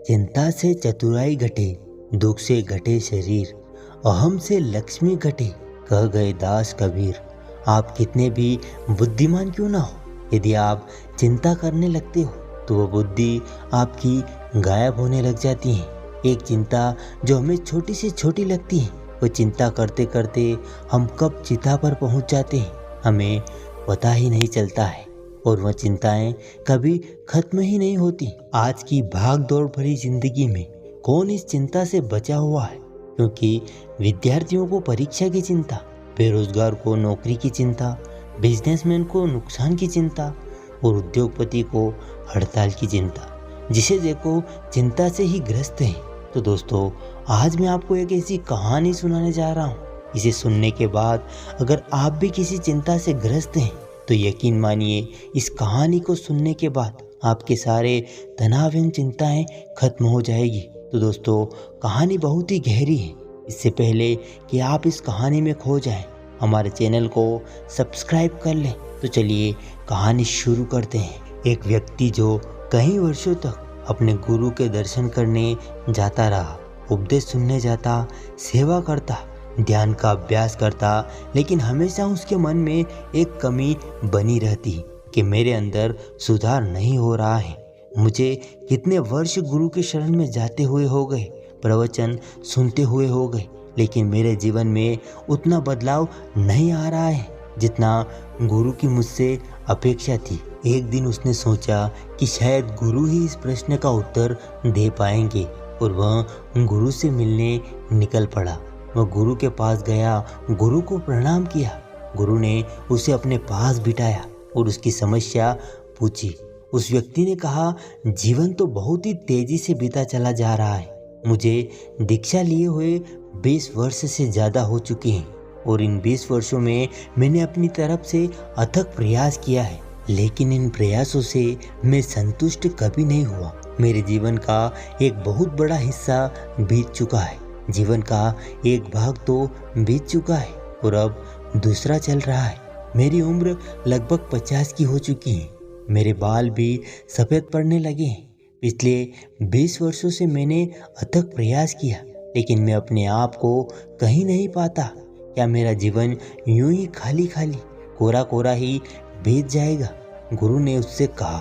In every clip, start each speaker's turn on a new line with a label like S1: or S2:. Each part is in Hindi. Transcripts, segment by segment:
S1: चिंता से चतुराई घटे, दुख से घटे शरीर, अहम से लक्ष्मी घटे, कह गए दास कबीर। आप कितने भी बुद्धिमान क्यों ना हो, यदि आप चिंता करने लगते हो तो वो बुद्धि आपकी गायब होने लग जाती है। एक चिंता जो हमें छोटी से छोटी लगती है, वो चिंता करते करते हम कब चिता पर पहुंच जाते हैं हमें पता ही नहीं चलता है, और वह चिंताएं कभी खत्म ही नहीं होती। आज की भाग दौड़ भरी जिंदगी में कौन इस चिंता से बचा हुआ है? क्योंकि विद्यार्थियों को परीक्षा की चिंता, बेरोजगार को नौकरी की चिंता, बिजनेसमैन को नुकसान की चिंता और उद्योगपति को हड़ताल की चिंता। जिसे देखो चिंता से ही ग्रस्त है। तो दोस्तों, आज मैं आपको एक ऐसी कहानी सुनाने जा रहा हूँ। इसे सुनने के बाद अगर आप भी किसी चिंता से ग्रस्त हैं तो यकीन मानिए, इस कहानी को सुनने के बाद आपके सारे तनाव एवं चिंताएं खत्म हो जाएगी। तो दोस्तों, कहानी बहुत ही गहरी है। इससे पहले कि आप इस कहानी में खो जाएं, हमारे चैनल को सब्सक्राइब कर लें। तो चलिए कहानी शुरू करते हैं। एक व्यक्ति जो कई वर्षों तक अपने गुरु के दर्शन करने जाता रहा, उपदेश सुनने जाता, सेवा करता, ध्यान का अभ्यास करता, लेकिन हमेशा उसके मन में एक कमी बनी रहती कि मेरे अंदर सुधार नहीं हो रहा है। मुझे कितने वर्ष गुरु के शरण में जाते हुए हो गए, प्रवचन सुनते हुए हो गए, लेकिन मेरे जीवन में उतना बदलाव नहीं आ रहा है जितना गुरु की मुझसे अपेक्षा थी। एक दिन उसने सोचा कि शायद गुरु ही इस प्रश्न का उत्तर दे पाएंगे, और वह गुरु से मिलने निकल पड़ा। वह गुरु के पास गया, गुरु को प्रणाम किया। गुरु ने उसे अपने पास बिठाया और उसकी समस्या पूछी। उस व्यक्ति ने कहा, जीवन तो बहुत ही तेजी से बीता चला जा रहा है। मुझे दीक्षा लिए हुए 20 वर्ष से ज़्यादा हो चुके हैं, और इन 20 वर्षों में मैंने अपनी तरफ से अथक प्रयास किया है, लेकिन इन प्रयासों से मैं संतुष्ट कभी नहीं हुआ। मेरे जीवन का एक बहुत बड़ा हिस्सा बीत चुका है। जीवन का एक भाग तो बीत चुका है और अब दूसरा चल रहा है। मेरी उम्र लगभग 50 की हो चुकी है। मेरे बाल भी सफ़ेद पड़ने लगे हैं। पिछले 20 वर्षों से मैंने अथक प्रयास किया, लेकिन मैं अपने आप को कहीं नहीं पाता। क्या मेरा जीवन यूं ही खाली खाली, कोरा कोरा ही बीत जाएगा? गुरु ने उससे कहा,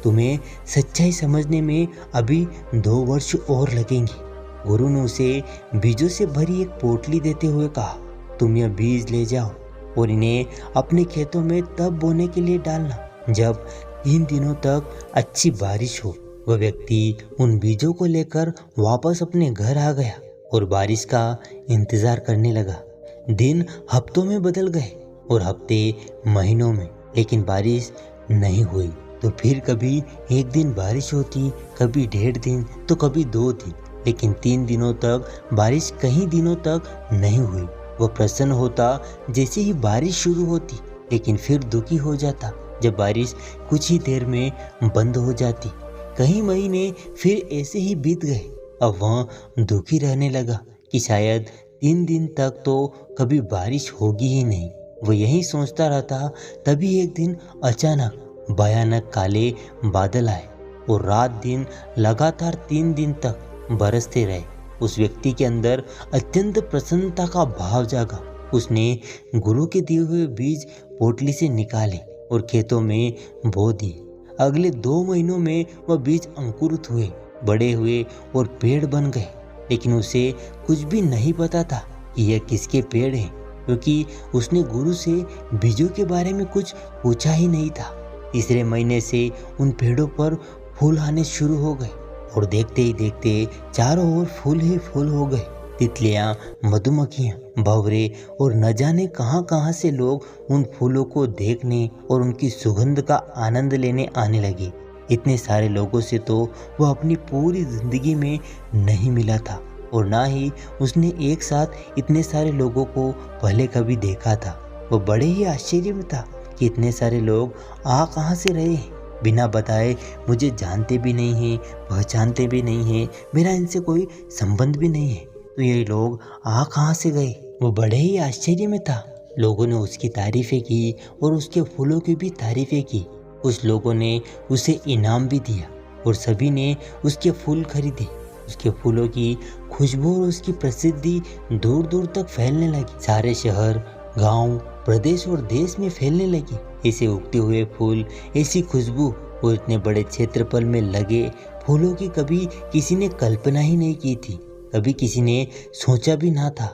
S1: तुम्हें सच्चाई समझने में अभी 2 वर्ष और लगेंगे। गुरु ने उसे बीजों से भरी एक पोटली देते हुए कहा, तुम यह बीज ले जाओ और इन्हें अपने खेतों में तब बोने के लिए डालना जब 3 दिनों तक अच्छी बारिश हो। वह व्यक्ति उन बीजों को लेकर वापस अपने घर आ गया और बारिश का इंतजार करने लगा। दिन हफ्तों में बदल गए और हफ्ते महीनों में, लेकिन बारिश नहीं हुई। तो फिर कभी 1 दिन बारिश होती, कभी 1.5 दिन, तो कभी 2 दिन, लेकिन 3 दिनों तक बारिश कई दिनों तक नहीं हुई। वह प्रसन्न होता जैसे ही बारिश शुरू होती, लेकिन फिर दुखी हो जाता जब बारिश कुछ ही देर में बंद हो जाती। कई महीने फिर ऐसे ही बीत गए। अब वह दुखी रहने लगा कि शायद 3 दिन तक तो कभी बारिश होगी ही नहीं। वह यही सोचता रहता। तभी एक दिन अचानक भयानक काले बादल आए और रात दिन लगातार 3 दिन तक बरसते रहे। उस व्यक्ति के अंदर अत्यंत प्रसन्नता का भाव जागा। उसने गुरु के दिए हुए बीज पोटली से निकाले और खेतों में बो दिए। अगले 2 महीनों में वह बीज अंकुरित हुए, बड़े हुए और पेड़ बन गए, लेकिन उसे कुछ भी नहीं पता था कि यह किसके पेड़ हैं, क्योंकि उसने गुरु से बीजों के बारे में कुछ पूछा ही नहीं था। तीसरे महीने से उन पेड़ों पर फूल आने शुरू हो गए और देखते ही देखते चारों ओर फूल ही फूल हो गए। तितलियां, मधुमक्खियां, भंवरे और न जाने कहां से लोग उन फूलों को देखने और उनकी सुगंध का आनंद लेने आने लगे। इतने सारे लोगों से तो वह अपनी पूरी जिंदगी में नहीं मिला था, और ना ही उसने एक साथ इतने सारे लोगों को पहले कभी देखा था। वह बड़े ही आश्चर्य में था कि इतने सारे लोग कहां से रहे हैं। बिना बताए मुझे जानते भी नहीं हैं, पहचानते भी नहीं हैं, मेरा इनसे कोई संबंध भी नहीं है, तो ये लोग कहां से गए? वो बड़े ही आश्चर्य में था। लोगों ने उसकी तारीफें की और उसके फूलों की भी तारीफें की। कुछ लोगों ने उसे इनाम भी दिया और सभी ने उसके फूल खरीदे। उसके फूलों की खुशबू और उसकी प्रसिद्धि दूर दूर तक फैलने लगी। सारे शहर, गांव, प्रदेश और देश में फैलने लगी। ऐसे उगते हुए फूल, ऐसी खुशबू और इतने बड़े क्षेत्रफल में लगे फूलों की कभी किसी ने कल्पना ही नहीं की थी। कभी किसी ने सोचा भी ना था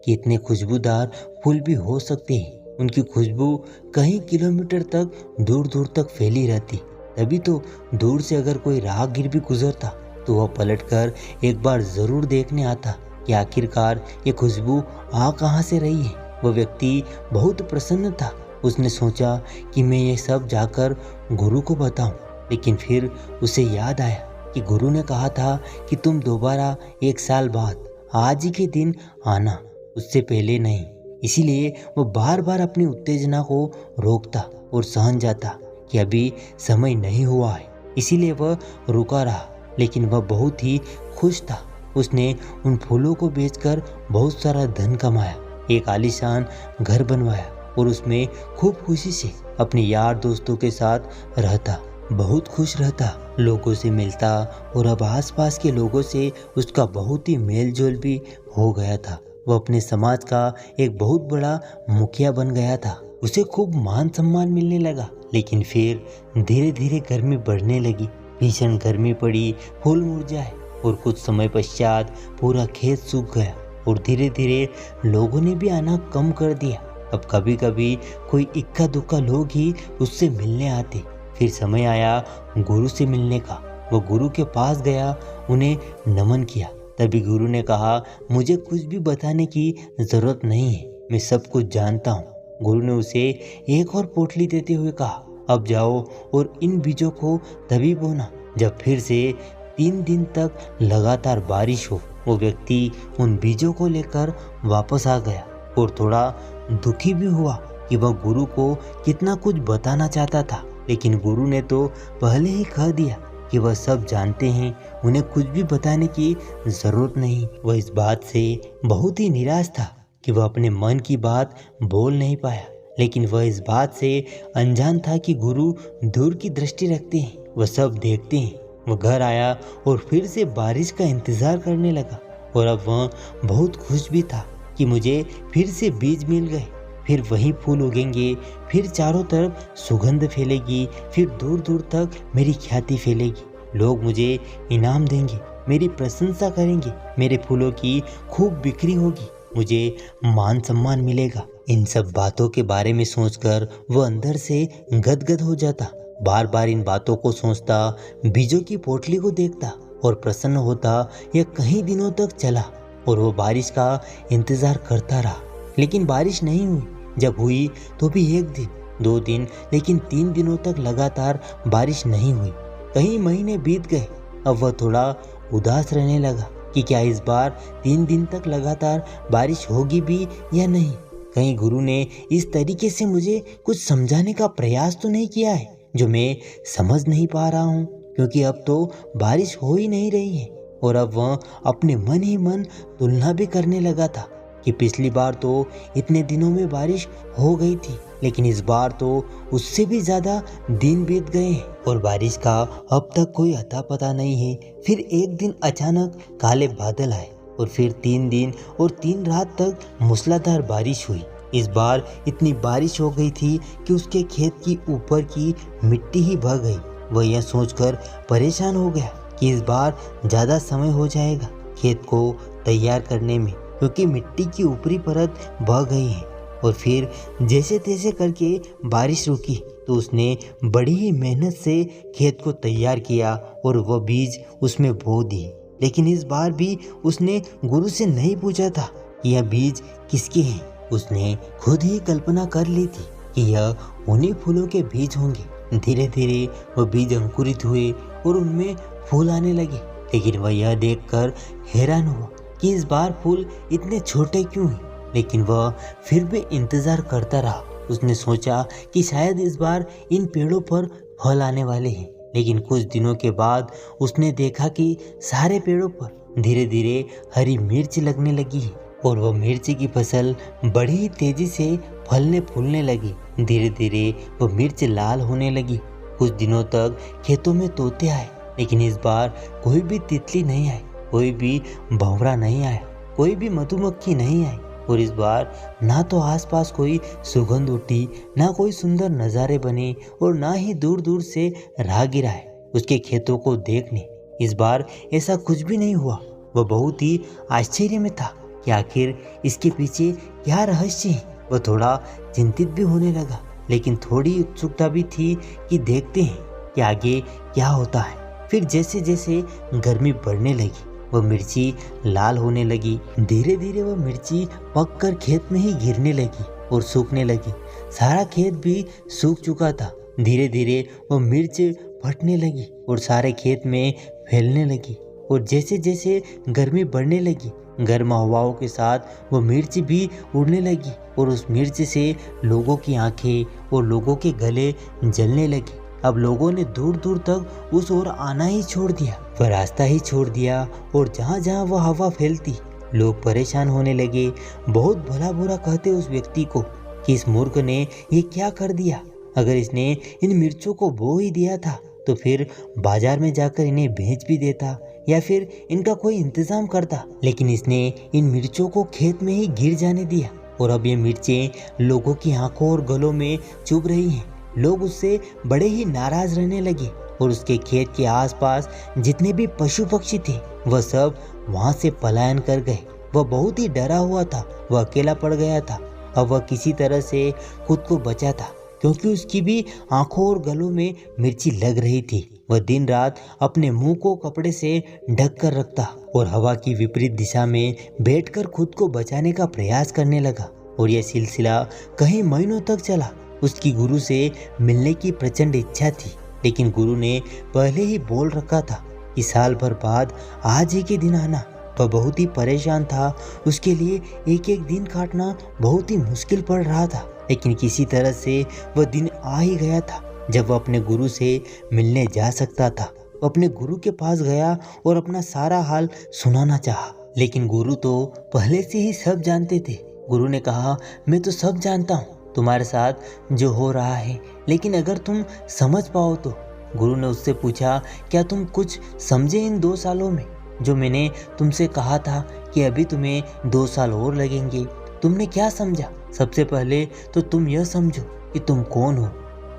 S1: कि इतने खुशबूदार फूल भी हो सकते हैं। उनकी खुशबू कई किलोमीटर तक दूर दूर तक फैली रहती। तभी तो दूर से अगर कोई राहगीर भी गुजरता तो वह पलटकर एक बार जरूर देखने आता कि आखिरकार ये खुशबू आ कहाँ से रही है। वह व्यक्ति बहुत प्रसन्न था। उसने सोचा कि मैं ये सब जाकर गुरु को बताऊं, लेकिन फिर उसे याद आया कि गुरु ने कहा था कि तुम दोबारा 1 साल बाद आज ही के दिन आना, उससे पहले नहीं। इसीलिए वो बार बार अपनी उत्तेजना को रोकता और सहन जाता कि अभी समय नहीं हुआ है। इसीलिए वह रुका रहा, लेकिन वह बहुत ही खुश था। उसने उन फूलों को बेचकर बहुत सारा धन कमाया, एक आलीशान घर बनवाया और उसमें खूब खुशी से अपने यार दोस्तों के साथ रहता। बहुत खुश रहता, लोगों से मिलता और अब आसपास के लोगों से उसका बहुत ही मेल जोल भी हो गया था। वह अपने समाज का एक बहुत बड़ा मुखिया बन गया था। उसे खूब मान सम्मान मिलने लगा। लेकिन फिर धीरे धीरे गर्मी बढ़ने लगी। भीषण गर्मी पड़ी, फूल मुरझाए और कुछ समय पश्चात पूरा खेत सूख गया और धीरे धीरे लोगों ने भी आना कम कर दिया। अब कभी कभी कोई इक्का दुक्का लोग ही उससे मिलने आते। फिर समय आया गुरु से मिलने का। वो गुरु के पास गया, उन्हें नमन किया। तभी गुरु ने कहा, मुझे कुछ भी बताने की जरूरत नहीं है, मैं सब कुछ जानता हूँ। गुरु ने उसे एक और पोटली देते हुए कहा, अब जाओ और इन बीजों को तभी बोना जब फिर से 3 दिन तक लगातार बारिश हो। वो व्यक्ति उन बीजों को लेकर वापस आ गया और थोड़ा दुखी भी हुआ कि वह गुरु को कितना कुछ बताना चाहता था, लेकिन गुरु ने तो पहले ही कह दिया कि वह सब जानते हैं, उन्हें कुछ भी बताने की जरूरत नहीं। वह इस बात से बहुत ही निराश था कि वह अपने मन की बात बोल नहीं पाया, लेकिन वह इस बात से अनजान था कि गुरु दूर की दृष्टि रखते हैं, वह सब देखते हैं। वह घर आया और फिर से बारिश का इंतजार करने लगा और अब वह बहुत खुश भी था कि मुझे फिर से बीज मिल गए, फिर वही फूल उगेंगे, फिर चारों तरफ सुगंध फैलेगी, फिर दूर दूर तक मेरी ख्याति फैलेगी। लोग मुझे इनाम देंगे, मेरी प्रशंसा करेंगे, मेरे फूलों की खूब बिक्री होगी, मुझे मान सम्मान मिलेगा। इन सब बातों के बारे में सोचकर वह अंदर से गदगद हो जाता। बार बार इन बातों को सोचता, बीजों की पोटली को देखता और प्रसन्न होता। यह कई दिनों तक चला और वो बारिश का इंतजार करता रहा, लेकिन बारिश नहीं हुई। जब हुई तो भी 1 दिन, 2 दिन, लेकिन 3 दिनों तक लगातार बारिश नहीं हुई। कई महीने बीत गए। अब वह थोड़ा उदास रहने लगा कि क्या इस बार 3 दिन तक लगातार बारिश होगी भी या नहीं। कहीं गुरु ने इस तरीके से मुझे कुछ समझाने का प्रयास तो नहीं किया है जो मैं समझ नहीं पा रहा हूँ, क्योंकि अब तो बारिश हो ही नहीं रही है। और अब वह अपने मन ही मन तुलना भी करने लगा था कि पिछली बार तो इतने दिनों में बारिश हो गई थी, लेकिन इस बार तो उससे भी ज्यादा दिन बीत गए हैं और बारिश का अब तक कोई अता पता नहीं है। फिर एक दिन अचानक काले बादल आए और फिर 3 दिन और 3 रात तक मूसलाधार बारिश हुई। इस बार इतनी बारिश हो गई थी कि उसके खेत की ऊपर की मिट्टी ही बह गई। वह यह सोचकर परेशान हो गया कि इस बार ज्यादा समय हो जाएगा खेत को तैयार करने में, क्योंकि मिट्टी की ऊपरी परत बह गई है। और फिर जैसे तैसे करके बारिश रुकी तो उसने बड़ी ही मेहनत से खेत को तैयार किया और वह बीज उसमें बो दिए। लेकिन इस बार भी उसने गुरु से नहीं पूछा था कि यह बीज किसके हैं। उसने खुद ही कल्पना कर ली थी कि यह उन्हीं फूलों के बीज होंगे। धीरे धीरे वह बीज अंकुरित हुए और उनमें फूल आने लगे, लेकिन वह यह देखकर हैरान हुआ कि इस बार फूल इतने छोटे क्यों हैं। लेकिन वह फिर भी इंतजार करता रहा। उसने सोचा कि शायद इस बार इन पेड़ों पर फल आने वाले हैं। लेकिन कुछ दिनों के बाद उसने देखा कि सारे पेड़ों पर धीरे धीरे हरी मिर्च लगने लगी है और वह मिर्ची की फसल बड़ी ही तेजी से फलने फूलने लगी। धीरे धीरे वह मिर्च लाल होने लगी। कुछ दिनों तक खेतों में तोते आए, लेकिन इस बार कोई भी तितली नहीं आई, कोई भी भंवरा नहीं आया, कोई भी मधुमक्खी नहीं आई। और इस बार ना तो आसपास कोई सुगंध उठी, ना कोई सुंदर नज़ारे बने और ना ही दूर दूर से राहगीर आए उसके खेतों को देखने। इस बार ऐसा कुछ भी नहीं हुआ। वह बहुत ही आश्चर्य में था कि आखिर इसके पीछे क्या रहस्य है। वह थोड़ा चिंतित भी होने लगा, लेकिन थोड़ी उत्सुकता भी थी कि देखते हैं कि आगे क्या होता है। फिर जैसे जैसे गर्मी बढ़ने लगी, वह मिर्ची लाल होने लगी। धीरे धीरे वह मिर्ची पककर खेत में ही गिरने लगी और सूखने लगी। सारा खेत भी सूख चुका था। धीरे धीरे वह मिर्च फटने लगी और सारे खेत में फैलने लगी। और जैसे जैसे गर्मी बढ़ने लगी, गर्म हवाओं के साथ वह मिर्च भी उड़ने लगी और उस मिर्च से लोगों की आंखें और लोगों के गले जलने लगे। अब लोगों ने दूर दूर तक उस ओर आना ही छोड़ दिया, वह रास्ता ही छोड़ दिया। और जहाँ जहाँ वह हवा फैलती, लोग परेशान होने लगे। बहुत भला बुरा कहते उस व्यक्ति को कि इस मूर्ख ने ये क्या कर दिया। अगर इसने इन मिर्चों को बो ही दिया था तो फिर बाजार में जाकर इन्हें बेच भी देता या फिर इनका कोई इंतजाम करता। लेकिन इसने इन मिर्चों को खेत में ही गिर जाने दिया और अब ये मिर्चें लोगों की आंखों और गलों में चुभ रही हैं। लोग उससे बड़े ही नाराज रहने लगे और उसके खेत के आसपास जितने भी पशु पक्षी थे वह सब वहां से पलायन कर गए। वह बहुत ही डरा हुआ था, वह अकेला पड़ गया था। अब वह किसी तरह से खुद को बचा था, क्योंकि उसकी भी आंखों और गलों में मिर्ची लग रही थी। वह दिन रात अपने मुंह को कपड़े से ढक कर रखता और हवा की विपरीत दिशा में बैठकर खुद को बचाने का प्रयास करने लगा। और यह सिलसिला कई महीनों तक चला। उसकी गुरु से मिलने की प्रचंड इच्छा थी, लेकिन गुरु ने पहले ही बोल रखा था कि साल भर बाद आज ही के दिन आना। वह बहुत ही परेशान था। उसके लिए एक एक दिन काटना बहुत ही मुश्किल पड़ रहा था, लेकिन किसी तरह से वह दिन आ ही गया था जब वह अपने गुरु से मिलने जा सकता था। वह अपने गुरु के पास गया और अपना सारा हाल सुनाना चाहा, लेकिन गुरु तो पहले से ही सब जानते थे। गुरु ने कहा, मैं तो सब जानता हूँ तुम्हारे साथ जो हो रहा है, लेकिन अगर तुम समझ पाओ तो। गुरु ने उससे पूछा, क्या तुम कुछ समझे इन 2 सालों में जो मैंने तुमसे कहा था कि अभी तुम्हें 2 साल और लगेंगे? तुमने क्या समझा? सबसे पहले तो तुम यह समझो कि तुम कौन हो।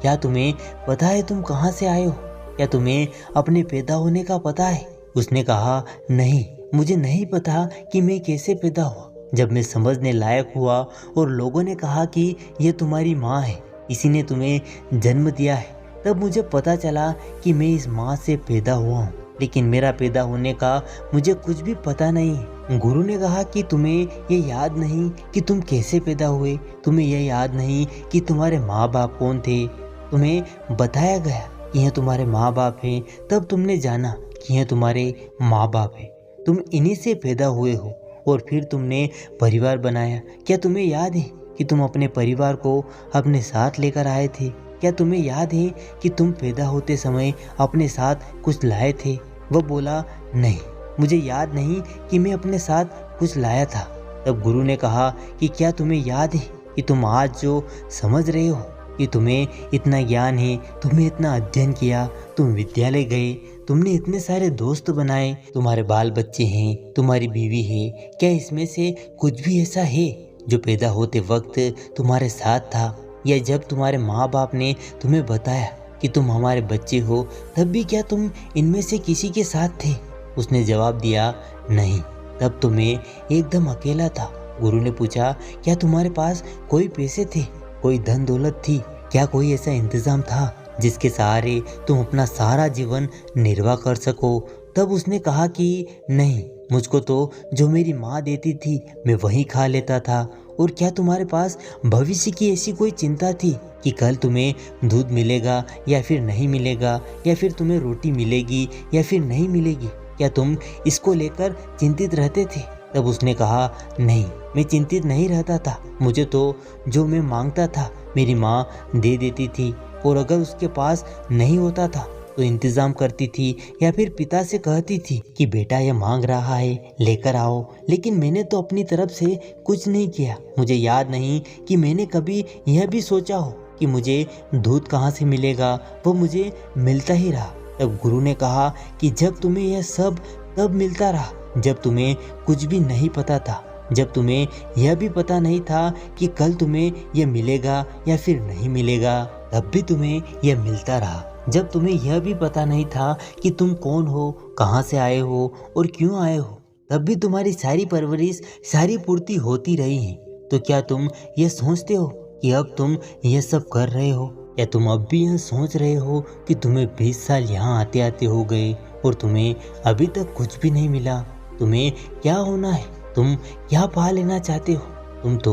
S1: क्या तुम्हें पता है तुम कहाँ से आए हो? क्या तुम्हें अपने पैदा होने का पता है? उसने कहा, नहीं, मुझे नहीं पता कि मैं कैसे पैदा हुआ। जब मैं समझने लायक हुआ और लोगों ने कहा कि ये तुम्हारी माँ है, इसी ने तुम्हें जन्म दिया है, तब मुझे पता चला कि मैं इस माँ से पैदा हुआ हूँ। लेकिन मेरा पैदा होने का मुझे कुछ भी पता नहीं है। गुरु ने कहा कि तुम्हें ये याद नहीं कि तुम कैसे पैदा हुए, तुम्हें यह याद नहीं कि तुम्हारे माँ बाप कौन थे। तुम्हें बताया गया कि यह तुम्हारे माँ बाप हैं, तब तुमने जाना कि यह तुम्हारे माँ बाप हैं। तुम इन्हीं से पैदा हुए हो और फिर तुमने परिवार बनाया। क्या तुम्हें याद है कि तुम अपने परिवार को अपने साथ लेकर आए थे? क्या तुम्हें याद है कि तुम पैदा होते समय अपने साथ कुछ लाए थे? वह बोला, नहीं, मुझे याद नहीं कि मैं अपने साथ कुछ लाया था। तब गुरु ने कहा कि क्या तुम्हें याद है कि तुम आज जो समझ रहे हो कि तुम्हें इतना ज्ञान है, तुमने इतना अध्ययन किया, तुम विद्यालय गए, तुमने इतने सारे दोस्त बनाए, तुम्हारे बाल बच्चे हैं, तुम्हारी बीवी है, क्या इसमें से कुछ भी ऐसा है जो पैदा होते वक्त तुम्हारे साथ था? या जब तुम्हारे माँ बाप ने तुम्हें बताया कि तुम हमारे बच्चे हो, तब भी क्या तुम इनमें से किसी के साथ थे? उसने जवाब दिया, नहीं, तब तो मैं एकदम अकेला था। गुरु ने पूछा, क्या तुम्हारे पास कोई पैसे थे, कोई धन दौलत थी? क्या कोई ऐसा इंतजाम था जिसके सहारे तुम अपना सारा जीवन निर्वाह कर सको? तब उसने कहा कि नहीं, मुझको तो जो मेरी माँ देती थी मैं वही खा लेता था। और क्या तुम्हारे पास भविष्य की ऐसी कोई चिंता थी कि कल तुम्हें दूध मिलेगा या फिर नहीं मिलेगा, या फिर तुम्हें रोटी मिलेगी या फिर नहीं मिलेगी? क्या तुम इसको लेकर चिंतित रहते थे? तब उसने कहा, नहीं, मैं चिंतित नहीं रहता था। मुझे तो जो मैं मांगता था मेरी माँ दे देती थी, और अगर उसके पास नहीं होता था तो इंतजाम करती थी या फिर पिता से कहती थी कि बेटा ये मांग रहा है, लेकर आओ। लेकिन मैंने तो अपनी तरफ से कुछ नहीं किया। मुझे याद नहीं कि मैंने कभी यह भी सोचा हो कि मुझे दूध कहाँ से मिलेगा, वो मुझे मिलता ही रहा। तब गुरु ने कहा कि जब तुम्हें यह सब तब मिलता रहा जब तुम्हें कुछ भी नहीं पता था, जब तुम्हें यह भी पता नहीं था कि कल तुम्हें यह मिलेगा या फिर नहीं मिलेगा, तब भी तुम्हें यह मिलता रहा। जब तुम्हें यह भी पता नहीं था कि तुम कौन हो, कहाँ से आए हो और क्यों आए हो, तब भी तुम्हारी सारी परवरिश, सारी पूर्ति होती रही है। तो क्या तुम यह सोचते हो कि अब तुम यह सब कर रहे हो? क्या तुम अब भी यह सोच रहे हो कि तुम्हें 20 साल यहाँ आते आते हो गए और तुम्हें अभी तक कुछ भी नहीं मिला? तुम्हें क्या होना है? तुम क्या पा लेना चाहते हो? तुम तो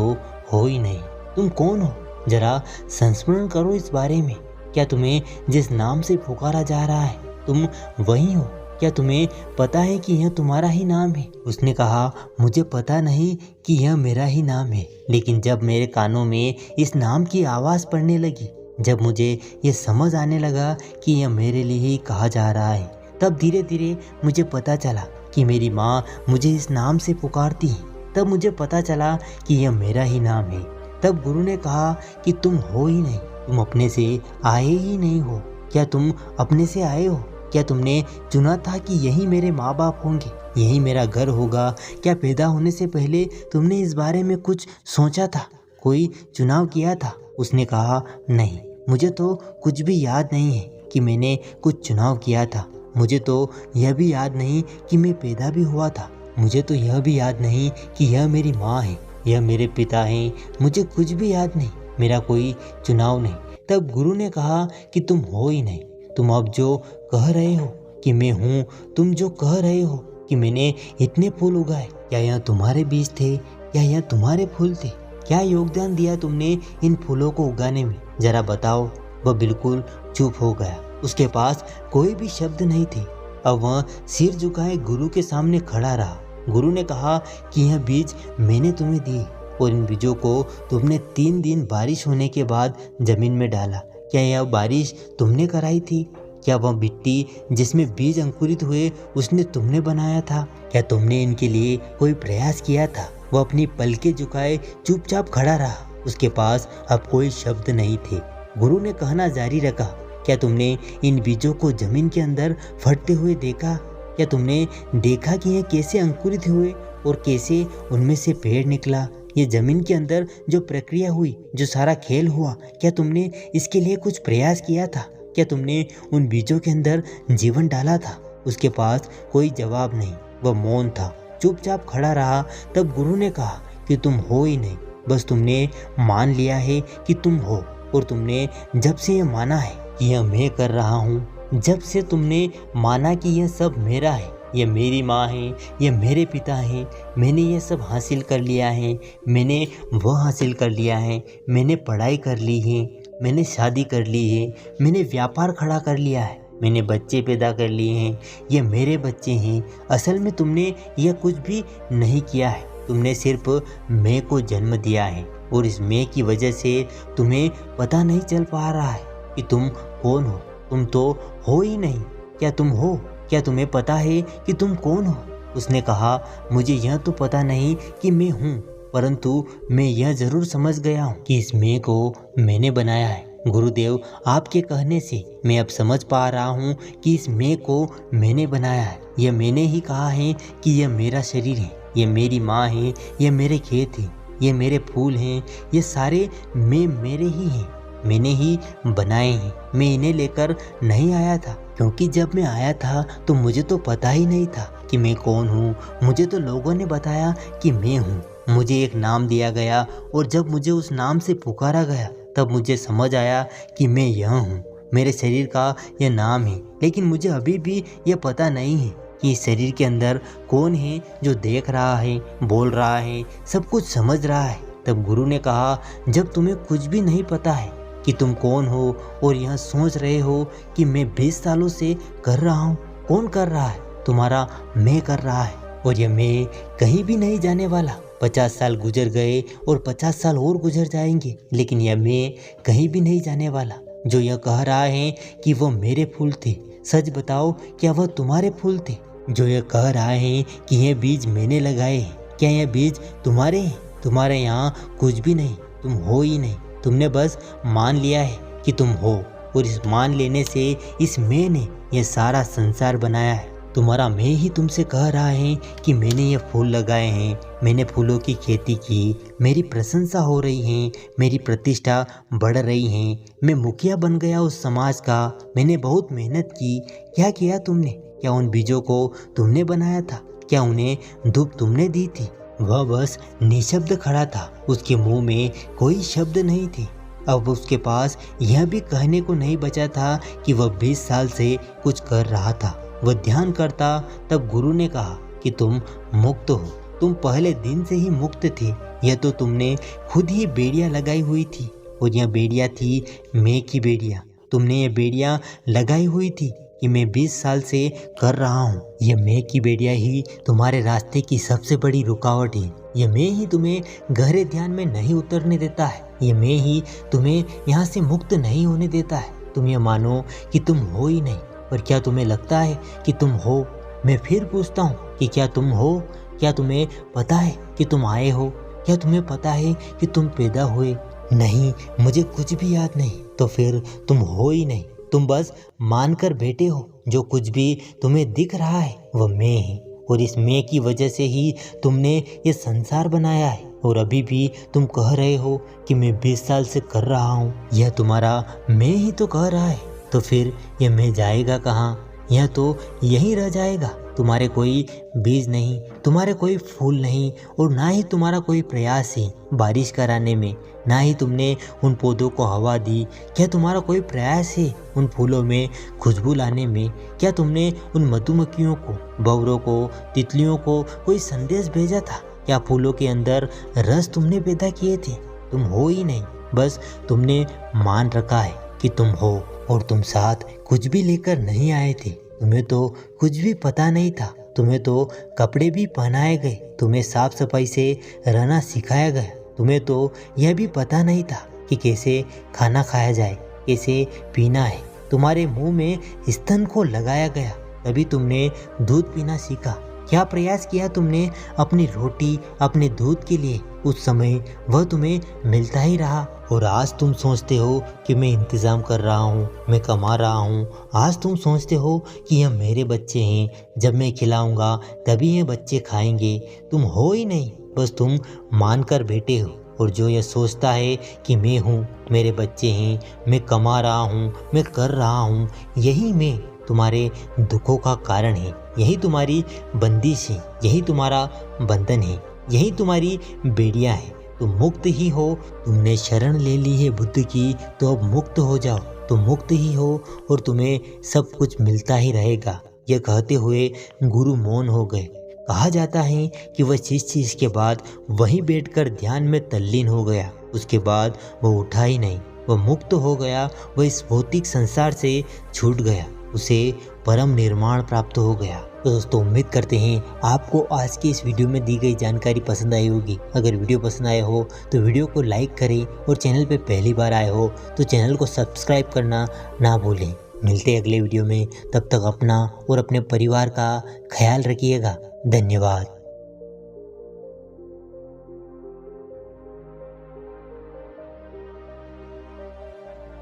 S1: हो ही नहीं। तुम कौन हो? जरा संस्मरण करो इस बारे में। क्या तुम्हें जिस नाम से पुकारा जा रहा है तुम वही हो? क्या तुम्हें पता है कि यह तुम्हारा ही नाम है? उसने कहा, मुझे पता नहीं कि यह मेरा ही नाम है, लेकिन जब मेरे कानों में इस नाम की आवाज़ पड़ने लगी, जब मुझे ये समझ आने लगा कि यह मेरे लिए ही कहा जा रहा है, तब धीरे धीरे मुझे पता चला कि मेरी माँ मुझे इस नाम से पुकारती है। तब मुझे पता चला कि यह मेरा ही नाम है। तब गुरु ने कहा कि तुम हो ही नहीं, तुम अपने से आए ही नहीं हो। क्या तुम अपने से आए हो? क्या तुमने चुना था कि यही मेरे माँ बाप होंगे, यही मेरा घर होगा? क्या पैदा होने से पहले तुमने इस बारे में कुछ सोचा था, कोई चुनाव किया था? उसने कहा, नहीं, मुझे तो कुछ भी याद नहीं है कि मैंने कुछ चुनाव किया था। मुझे तो यह भी याद नहीं कि मैं पैदा भी हुआ था। मुझे तो यह भी याद नहीं कि यह मेरी माँ है, यह मेरे पिता हैं। मुझे कुछ भी याद नहीं, मेरा कोई चुनाव नहीं। तब गुरु ने कहा कि तुम हो ही नहीं। तुम अब जो कह रहे हो कि मैं हूँ, तुम जो कह रहे हो कि मैंने इतने फूल उगाए, क्या यह तुम्हारे बीज थे या यह तुम्हारे फूल थे? क्या योगदान दिया तुमने इन फूलों को उगाने में? जरा बताओ। वह बिल्कुल चुप हो गया। उसके पास कोई भी शब्द नहीं थे। अब वह सिर झुकाए गुरु के सामने खड़ा रहा। गुरु ने कहा कि यह बीज मैंने तुम्हें दिए और इन बीजों को तुमने 3 दिन बारिश होने के बाद जमीन में डाला। क्या यह बारिश तुमने कराई थी? क्या वह मिट्टी जिसमें बीज अंकुरित हुए उसने तुमने बनाया था? क्या तुमने इनके लिए कोई प्रयास किया था? वह अपनी पलकें झुकाए चुपचाप खड़ा रहा। उसके पास अब कोई शब्द नहीं थे। गुरु ने कहना जारी रखा, क्या तुमने इन बीजों को जमीन के अंदर फटते हुए देखा? क्या तुमने देखा कि ये कैसे अंकुरित हुए और कैसे उनमें से पेड़ निकला? ये जमीन के अंदर जो प्रक्रिया हुई, जो सारा खेल हुआ, क्या तुमने इसके लिए कुछ प्रयास किया था? क्या तुमने उन बीजों के अंदर जीवन डाला था? उसके पास कोई जवाब नहीं। वह मौन था, चुपचाप खड़ा रहा। तब गुरु ने कहा कि तुम हो ही नहीं, बस तुमने मान लिया है कि तुम हो। और तुमने जब से ये माना है कि यह मैं कर रहा हूँ, जब से तुमने माना कि यह सब मेरा है, ये मेरी माँ है, ये मेरे पिता हैं, मैंने ये सब हासिल कर लिया है, मैंने वह हासिल कर लिया है, मैंने पढ़ाई कर ली है, मैंने शादी कर ली है, मैंने व्यापार खड़ा कर लिया है, मैंने बच्चे पैदा कर लिए हैं, ये मेरे बच्चे हैं। असल में तुमने यह कुछ भी नहीं किया है। तुमने सिर्फ मैं को जन्म दिया है और इस मैं की वजह से तुम्हें पता नहीं चल पा रहा है कि तुम कौन हो। तुम तो हो ही नहीं। क्या तुम हो? क्या तुम्हें पता है कि तुम कौन हो? उसने कहा, मुझे यह तो पता नहीं कि मैं हूँ, परंतु मैं यह जरूर समझ गया हूँ कि इस मैं को मैंने बनाया है। गुरुदेव, आपके कहने से मैं अब समझ पा रहा हूँ कि इस मैं को मैंने बनाया है। यह मैंने ही कहा है कि यह मेरा शरीर है, यह मेरी माँ है, यह मेरे खेत है, ये मेरे फूल हैं, ये सारे मैं मेरे ही हैं, मैंने ही बनाए हैं। मैं इन्हें लेकर नहीं आया था, क्योंकि जब मैं आया था तो मुझे तो पता ही नहीं था कि मैं कौन हूँ। मुझे तो लोगों ने बताया कि मैं हूँ। मुझे एक नाम दिया गया और जब मुझे उस नाम से पुकारा गया तब मुझे समझ आया कि मैं यह हूँ। मेरे शरीर का यह नाम है, लेकिन मुझे अभी भी यह पता नहीं है कि इस शरीर के अंदर कौन है जो देख रहा है, बोल रहा है, सब कुछ समझ रहा है। तब गुरु ने कहा, जब तुम्हें कुछ भी नहीं पता है कि तुम कौन हो और यह सोच रहे हो कि मैं 20 सालों से कर रहा हूँ, कौन कर रहा है? तुम्हारा मैं कर रहा है और यह मैं कहीं भी नहीं जाने वाला। 50 साल गुजर गए और 50 साल और गुजर जाएंगे, लेकिन यह मैं कहीं भी नहीं जाने वाला। जो यह कह रहा है कि वो मेरे फूल थे, सच बताओ, क्या वह तुम्हारे फूल थे? जो यह कह रहा है कि यह बीज मैंने लगाए हैं, क्या यह बीज तुम्हारे हैं? तुम्हारे यहाँ कुछ भी नहीं, तुम हो ही नहीं। तुमने बस मान लिया है कि तुम हो और इस मान लेने से इस मैं ने ये सारा संसार बनाया है। तुम्हारा मैं ही तुमसे कह रहा है कि मैंने ये फूल लगाए हैं, मैंने फूलों की खेती की, मेरी प्रशंसा हो रही है, मेरी प्रतिष्ठा बढ़ रही है, मैं मुखिया बन गया उस समाज का, मैंने बहुत मेहनत की। क्या किया तुमने? क्या उन बीजों को तुमने बनाया था? क्या उन्हें धूप तुमने दी थी? वह बस निशब्द खड़ा था, उसके मुंह में कोई शब्द नहीं थे। अब उसके पास यह भी कहने को नहीं बचा था कि वह 20 साल से कुछ कर रहा था। वह ध्यान करता, तब गुरु ने कहा कि तुम मुक्त हो, तुम पहले दिन से ही मुक्त थे। यह तो तुमने खुद ही बेड़ियां लगाई हुई थी, और यह बेड़ियां थी मैं की बेड़ियां। तुमने ये बेड़ियां लगाई हुई थी कि मैं 20 साल से कर रहा हूँ। ये मैं की बेड़ियां ही तुम्हारे रास्ते की सबसे बड़ी रुकावट है। ये मैं ही तुम्हें गहरे ध्यान में नहीं उतरने देता है। ये मैं ही तुम्हें यहाँ से मुक्त नहीं होने देता है। तुम ये मानो कि तुम हो ही नहीं, पर क्या तुम्हें लगता है कि तुम हो? मैं फिर पूछता हूँ कि क्या तुम हो? क्या तुम्हें पता है कि तुम आए हो? क्या तुम्हें पता है कि तुम पैदा हुए? नहीं, मुझे कुछ भी याद नहीं। तो फिर तुम हो ही नहीं, तुम बस मान कर बैठे हो। जो कुछ भी तुम्हें दिख रहा है वह मैं ही, और इस मैं की वजह से ही तुमने ये संसार बनाया है। और अभी भी तुम कह रहे हो कि मैं 20 साल से कर रहा हूँ। यह तुम्हारा मैं ही तो कह रहा है, तो फिर यह मैं जाएगा कहाँ? यह तो यहीं रह जाएगा। तुम्हारे कोई बीज नहीं, तुम्हारे कोई फूल नहीं, और ना ही तुम्हारा कोई प्रयास है बारिश कराने में, ना ही तुमने उन पौधों को हवा दी। क्या तुम्हारा कोई प्रयास है उन फूलों में खुशबू लाने में? क्या तुमने उन मधुमक्खियों को, भंवरों को, तितलियों को कोई संदेश भेजा था? क्या फूलों के अंदर रस तुमने पैदा किए थे? तुम हो ही नहीं, बस तुमने मान रखा है कि तुम हो, और तुम साथ कुछ भी लेकर नहीं आए थे। तुम्हें तो कुछ भी पता नहीं था। तुम्हें तो कपड़े भी पहनाए गए, तुम्हें साफ सफाई से रहना सिखाया गया। तुम्हें तो यह भी पता नहीं था कि कैसे खाना खाया जाए, कैसे पीना है। तुम्हारे मुंह में स्तन को लगाया गया, तभी तुमने दूध पीना सीखा। क्या प्रयास किया तुमने अपनी रोटी, अपने दूध के लिए? उस समय वह तुम्हें मिलता ही रहा, और आज तुम सोचते हो कि मैं इंतज़ाम कर रहा हूँ, मैं कमा रहा हूँ। आज तुम सोचते हो कि यह मेरे बच्चे हैं, जब मैं खिलाऊंगा तभी ये बच्चे खाएंगे। तुम हो ही नहीं, बस तुम मान कर बैठे हो। और जो यह सोचता है कि मैं हूँ, मेरे बच्चे हैं, मैं कमा रहा हूँ, मैं कर रहा हूँ, यही मैं तुम्हारे दुखों का कारण है। यही तुम्हारी बंदिश है, यही तुम्हारा बंधन है, यही तुम्हारी बेड़ियां है। तुम मुक्त ही हो। तुमने शरण ले ली है बुद्ध की, तो अब मुक्त हो जाओ। तुम मुक्त ही हो, और तुम्हें सब कुछ मिलता ही रहेगा। यह कहते हुए गुरु मौन हो गए। कहा जाता है कि वह शिष्य इसके बाद वहीं बैठकर ध्यान में तल्लीन हो गया। उसके बाद वह उठा ही नहीं, वह मुक्त हो गया। वह इस भौतिक संसार से छूट गया, उसे परम निर्माण प्राप्त हो गया। तो दोस्तों, उम्मीद करते हैं आपको आज की इस वीडियो में दी गई जानकारी पसंद आई होगी। अगर वीडियो पसंद आए हो तो वीडियो को लाइक करें, और चैनल पे पहली बार आए हो तो चैनल को सब्सक्राइब करना ना भूलें। मिलते हैं अगले वीडियो में, तब तक अपना और अपने परिवार का ख्याल रखिएगा। धन्यवाद।